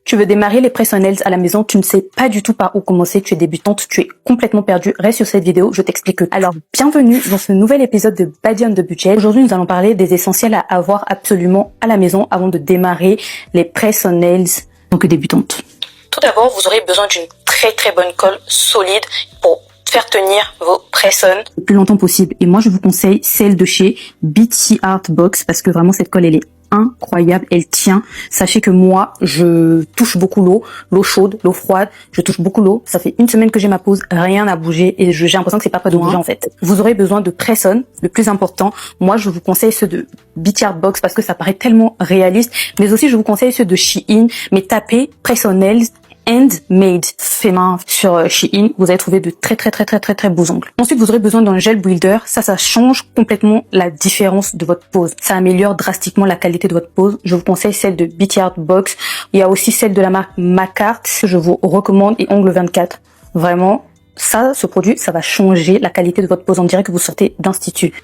Tu veux démarrer les press on nails à la maison, tu ne sais pas du tout par où commencer, tu es débutante, tu es complètement perdue. Reste sur cette vidéo, je t'explique tout. Alors, bienvenue dans ce nouvel épisode de Body on the Budget. Aujourd'hui, nous allons parler des essentiels à avoir absolument à la maison avant de démarrer les press on nails en tant que débutante. Tout d'abord, vous aurez besoin d'une très bonne colle solide pour faire tenir vos press-on le plus longtemps possible. Et moi, je vous conseille celle de chez Beaty Art Box parce que vraiment, cette colle, elle est incroyable, elle tient. Sachez que moi, je touche beaucoup l'eau chaude, l'eau froide, je touche beaucoup l'eau. Ça fait une semaine que j'ai ma pause, rien n'a bougé et j'ai l'impression que c'est pas prêt de bouger en fait. Vous aurez besoin de press-on, le plus important. Moi, je vous conseille ceux de Beaty Art Box parce que ça paraît tellement réaliste, mais aussi je vous conseille ceux de Shein, mais tapez press-on nails handmade fait main sur Shein, vous allez trouver de très beaux ongles. Ensuite, vous aurez besoin d'un gel builder. Ça change complètement la différence de votre pose. Ça améliore drastiquement la qualité de votre pose. Je vous conseille celle de Beaty Art Box. Il y a aussi celle de la marque Macart que je vous recommande et Ongle 24. Vraiment, ce produit, ça va changer la qualité de votre pose. On dirait que vous sortez d'institut.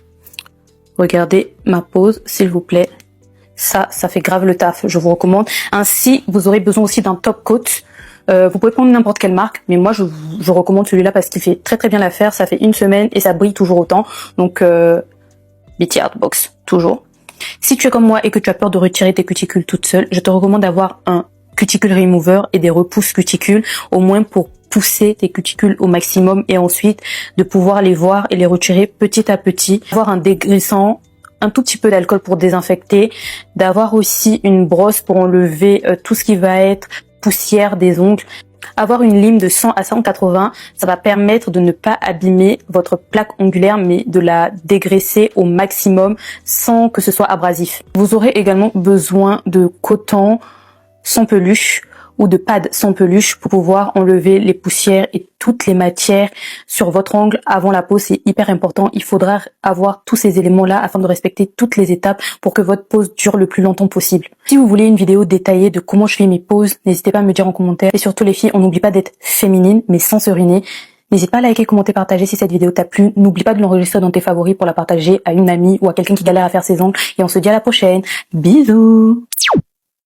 Regardez ma pose, s'il vous plaît. Ça fait grave le taf. Je vous recommande. Ainsi, vous aurez besoin aussi d'un top coat. Vous pouvez prendre n'importe quelle marque, mais moi je recommande celui-là parce qu'il fait très bien l'affaire. Ça fait une semaine et ça brille toujours autant. Donc Beaty Art Box, toujours. Si tu es comme moi et que tu as peur de retirer tes cuticules toute seule, je te recommande d'avoir un cuticle remover et des repousses cuticules, au moins pour pousser tes cuticules au maximum et ensuite de pouvoir les voir et les retirer petit à petit. Avoir un dégraissant, un tout petit peu d'alcool pour désinfecter, d'avoir aussi une brosse pour enlever tout ce qui va être poussière des ongles. Avoir une lime de 100 à 180, ça va permettre de ne pas abîmer votre plaque ongulaire, mais de la dégraisser au maximum sans que ce soit abrasif. Vous aurez également besoin de coton sans peluche ou de pad sans peluche pour pouvoir enlever les poussières et toutes les matières sur votre ongle avant la pose. C'est hyper important. Il faudra avoir tous ces éléments-là afin de respecter toutes les étapes pour que votre pose dure le plus longtemps possible. Si vous voulez une vidéo détaillée de comment je fais mes poses, n'hésitez pas à me dire en commentaire. Et surtout les filles, on n'oublie pas d'être féminine mais sans se ruiner. N'hésite pas à liker, commenter, partager si cette vidéo t'a plu. N'oublie pas de l'enregistrer dans tes favoris pour la partager à une amie ou à quelqu'un qui galère à faire ses ongles. Et on se dit à la prochaine. Bisous!